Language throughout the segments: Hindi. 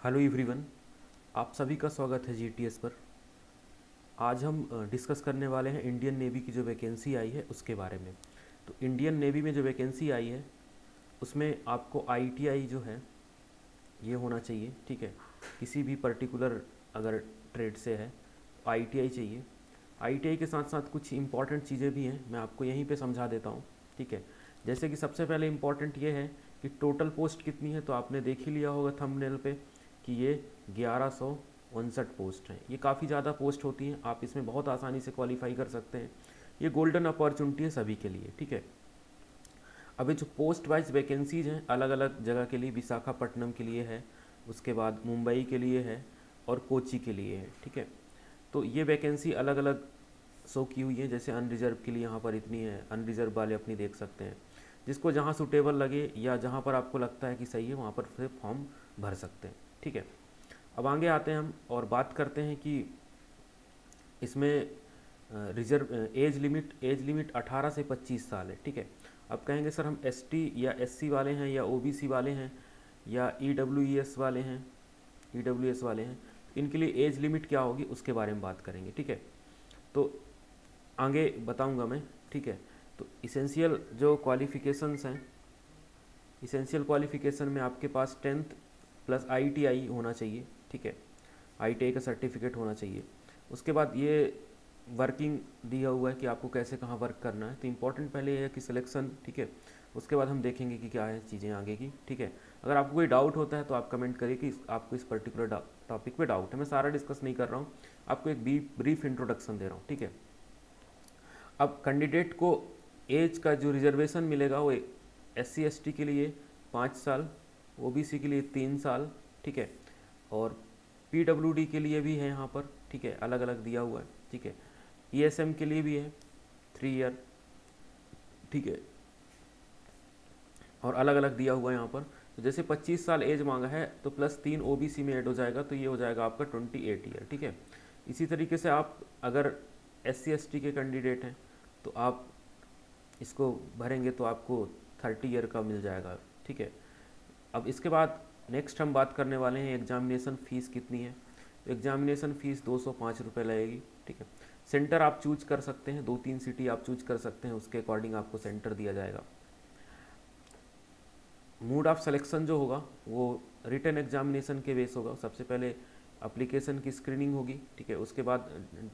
हेलो एवरीवन, आप सभी का स्वागत है जीटीएस पर। आज हम डिस्कस करने वाले हैं इंडियन नेवी की जो वैकेंसी आई है उसके बारे में। तो इंडियन नेवी में जो वैकेंसी आई है उसमें आपको आईटीआई जो है ये होना चाहिए, ठीक है। किसी भी पर्टिकुलर अगर ट्रेड से है तो आईटीआई चाहिए। आईटीआई के साथ साथ कुछ इंपॉर्टेंट चीज़ें भी हैं, मैं आपको यहीं पे समझा देता हूँ, ठीक है। जैसे कि सबसे पहले इम्पॉर्टेंट ये है कि टोटल पोस्ट कितनी है, तो आपने देख ही लिया होगा थंबनेल पे कि ये 1159 पोस्ट हैं। ये काफ़ी ज़्यादा पोस्ट होती हैं, आप इसमें बहुत आसानी से क्वालिफाई कर सकते हैं। ये गोल्डन अपॉर्चुनिटी है सभी के लिए, ठीक है। अभी जो पोस्ट वाइज वैकेंसीज हैं अलग अलग जगह के लिए, विशाखापट्टनम के लिए है, उसके बाद मुंबई के लिए है और कोची के लिए है, ठीक है। तो ये वैकेंसी अलग अलग शो की हुई है। जैसे अनरिजर्व के लिए यहाँ पर इतनी है, अनरिजर्व वाले अपनी देख सकते हैं। जिसको जहाँ सूटेबल लगे या जहाँ पर आपको लगता है कि सही है वहाँ पर फिर फॉर्म भर सकते हैं, ठीक है। अब आगे आते हैं हम और बात करते हैं कि इसमें रिजर्व एज लिमिट 18 से 25 साल है, ठीक है। अब कहेंगे सर हम एसटी या एससी वाले हैं या ओबीसी वाले हैं या ईडब्ल्यूएस वाले हैं, इनके लिए एज लिमिट क्या होगी उसके बारे में बात करेंगे, ठीक है। तो आगे बताऊंगा मैं, ठीक है। तो इसेंशियल जो क्वालिफ़िकेशंस हैं, इसेंशियल क्वालिफ़िकेशन में आपके पास 10th प्लस आईटीआई होना चाहिए, ठीक है। आईटीआई का सर्टिफिकेट होना चाहिए। उसके बाद ये वर्किंग दिया हुआ है कि आपको कैसे कहाँ वर्क करना है। तो इम्पोर्टेंट पहले ये है कि सिलेक्शन, ठीक है। उसके बाद हम देखेंगे कि क्या है चीज़ें आगे की, ठीक है। अगर आपको कोई डाउट होता है तो आप कमेंट करिए कि आपको इस पर्टिकुलर टॉपिक पे डाउट है। मैं सारा डिस्कस नहीं कर रहा हूँ, आपको एक ब्रीफ इंट्रोडक्शन दे रहा हूँ, ठीक है। अब कैंडिडेट को एज का जो रिजर्वेशन मिलेगा वो SC ST के लिए 5 साल, OBC के लिए 3 साल, ठीक है। और PWD के लिए भी है यहाँ पर, ठीक है, अलग अलग दिया हुआ है, ठीक है। ESM के लिए भी है 3 ईयर, ठीक है, और अलग अलग दिया हुआ है यहाँ पर। तो जैसे 25 साल एज मांगा है तो प्लस 3 OBC में ऐड हो जाएगा, तो ये हो जाएगा आपका 28 ईयर, ठीक है। इसी तरीके से आप अगर SC ST के कैंडिडेट हैं तो आप इसको भरेंगे तो आपको 30 ईयर का मिल जाएगा, ठीक है। अब इसके बाद नेक्स्ट हम बात करने वाले हैं एग्जामिनेशन फ़ीस कितनी है। तो एग्जामिनेशन फ़ीस 205 रुपये लगेगी, ठीक है। सेंटर आप चूज कर सकते हैं, 2-3 सिटी आप चूज कर सकते हैं, उसके अकॉर्डिंग आपको सेंटर दिया जाएगा। मोड ऑफ सिलेक्शन जो होगा वो रिटन एग्जामिनेशन के बेस होगा। सबसे पहले एप्लीकेशन की स्क्रीनिंग होगी, ठीक है। उसके बाद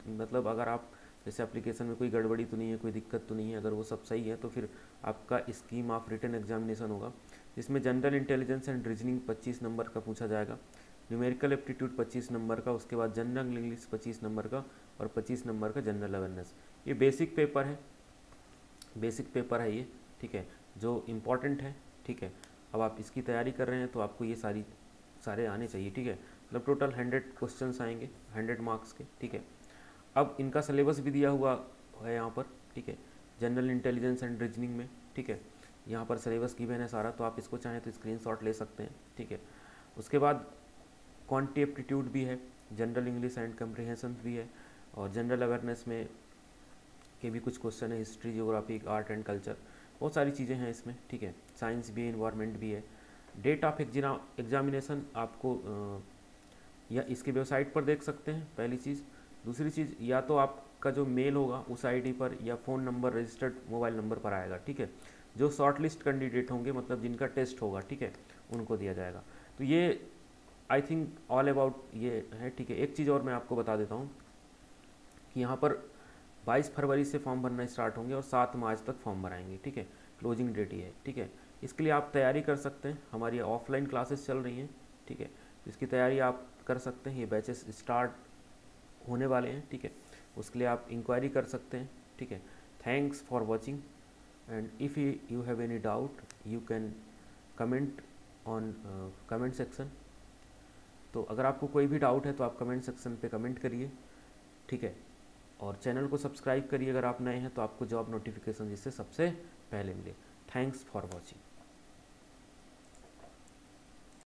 मतलब अगर आप जैसे एप्लीकेशन में कोई गड़बड़ी तो नहीं है, कोई दिक्कत तो नहीं है, अगर वो सब सही है तो फिर आपका स्कीम ऑफ रिटन एग्जामिनेशन होगा, जिसमें general intelligence and reasoning 25 number का पूछा जाएगा, न्यूमेरिकल एप्टीट्यूड 25 नंबर का, उसके बाद जनरल इंग्लिश 25 नंबर का और 25 नंबर का जनरल अवेयरनेस। ये बेसिक पेपर है ये, ठीक है, जो इम्पॉर्टेंट है, ठीक है। अब आप इसकी तैयारी कर रहे हैं तो आपको ये सारे आने चाहिए, ठीक है। मतलब टोटल 100 क्वेश्चंस आएंगे 100 मार्क्स के, ठीक है। अब इनका सिलेबस भी दिया हुआ है यहाँ पर, ठीक है, जनरल इंटेलिजेंस एंड रीजनिंग में, ठीक है। यहाँ पर सिलेबस गिवन है सारा, तो आप इसको चाहें तो स्क्रीनशॉट ले सकते हैं, ठीक है। उसके बाद क्वांटिटी एप्टीट्यूड भी है, जनरल इंग्लिश एंड कम्प्रिहेंशन भी है, और जनरल अवेयरनेस में के भी कुछ क्वेश्चन है, history, geography, art and culture, बहुत सारी चीज़ें हैं इसमें, ठीक है। साइंस भी है, इन्वायरमेंट भी है। डेट ऑफ एग्जामिनेशन आपको या इसकी वेबसाइट पर देख सकते हैं, पहली चीज़। दूसरी चीज़, या तो आपका जो मेल होगा उस आईडी पर या phone number registered mobile number पर आएगा, ठीक है। जो शॉर्ट लिस्ट कैंडिडेट होंगे, मतलब जिनका टेस्ट होगा, ठीक है, उनको दिया जाएगा। तो ये आई थिंक ऑल अबाउट ये है, ठीक है। एक चीज़ और मैं आपको बता देता हूँ कि यहाँ पर 22 फरवरी से फॉर्म भरना स्टार्ट होंगे और 7 मार्च तक फॉर्म भराएंगे, ठीक है। क्लोजिंग डेट ये है, ठीक है। इसके लिए आप तैयारी कर सकते हैं, हमारी ऑफलाइन क्लासेस चल रही हैं, ठीक है। इसकी तैयारी आप कर सकते हैं, ये बैचेस स्टार्ट होने वाले हैं, ठीक है। उसके लिए आप इंक्वायरी कर सकते हैं, ठीक है। Thanks for watching and if you have any doubt you can comment on comment section. तो अगर आपको कोई भी डाउट है तो आप कमेंट सेक्शन पे कमेंट करिए, ठीक है। और चैनल को सब्सक्राइब करिए अगर आप नए हैं, तो आपको जॉब नोटिफिकेशन जिससे सबसे पहले मिले। Thanks for watching.